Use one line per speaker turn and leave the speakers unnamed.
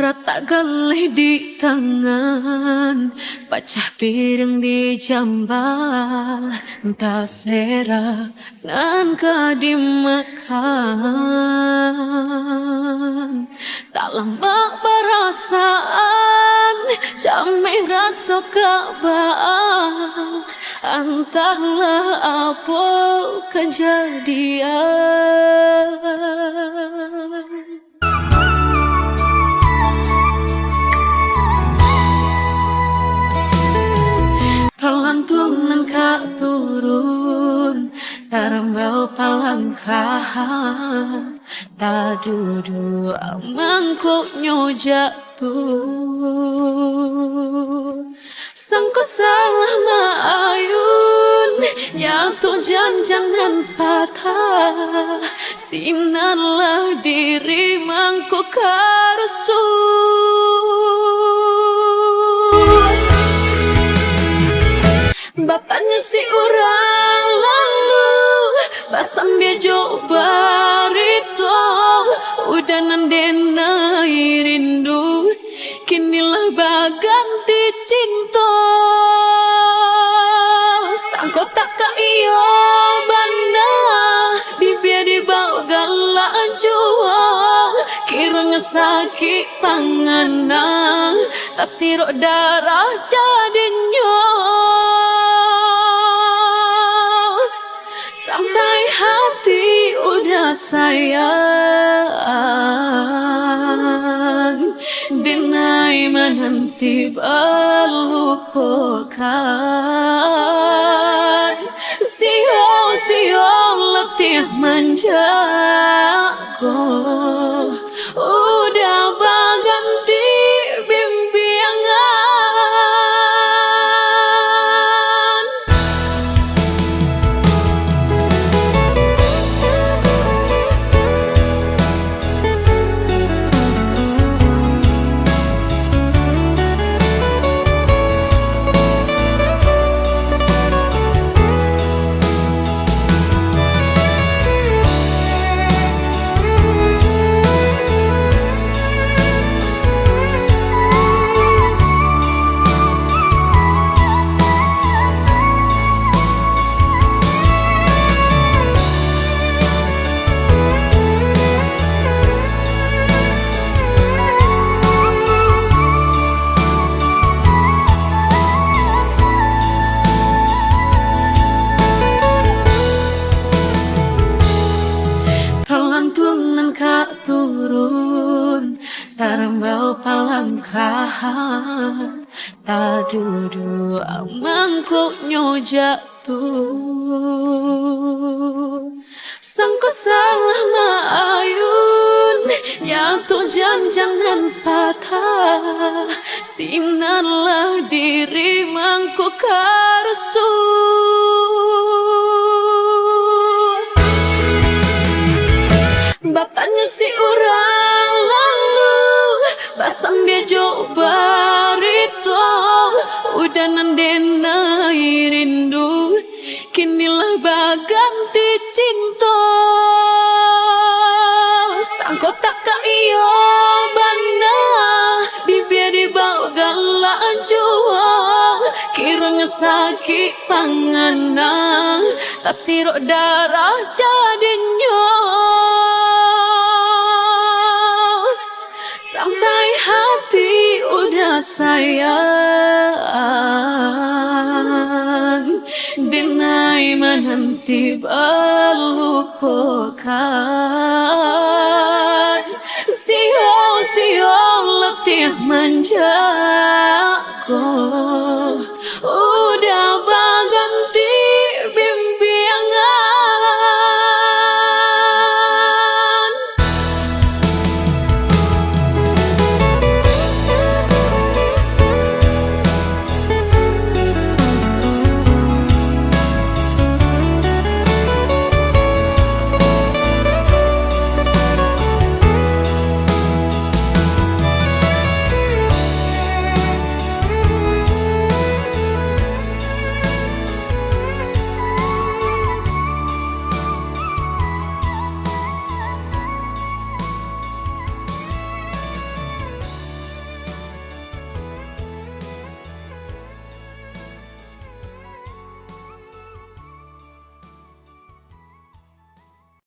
Berat tak galih di tangan, pecah piring di jambal, entah sera nan dimakan. Tak lama perasaan, jamai rasa kabah, entahlah apa kejadian. Pelan nangka turun, darambau palangkahan, tak duduk mangkuk jatuh. Sangko salah maayun, yang tu jangan patah, sinarlah diri mangkuk karusuh. Bapaknya si orang lalu, basam dia coba rito, udah nandenai rindu, kinilah baganti cinta. Sangko tak ka iyo banda, bibir di bawah galak jua, kiranya sakit panganan, tak sirok darah jadinya. Sampai hati udah sayang, denai menanti berlupakan. Sio letih menjago, udah berganti bimbingan. Kak turun, darambau palangkahan, tak duduk mangkuknya jatuh. Sangko salah maayun, yang tu jangan patah, sinarlah diri mangkuk karusuh. Bapaknya si orang lalu, basam dia coba rito, udah nandenai rindu, kinilah baganti cinta. Sangko tak ka iyo banda, bibir di bawah galak jua, kiranya sakit panganan, tak sirok darah jadinya. Sampai hati udah sayang, denai menanti berlupakan. Sio letih menjago,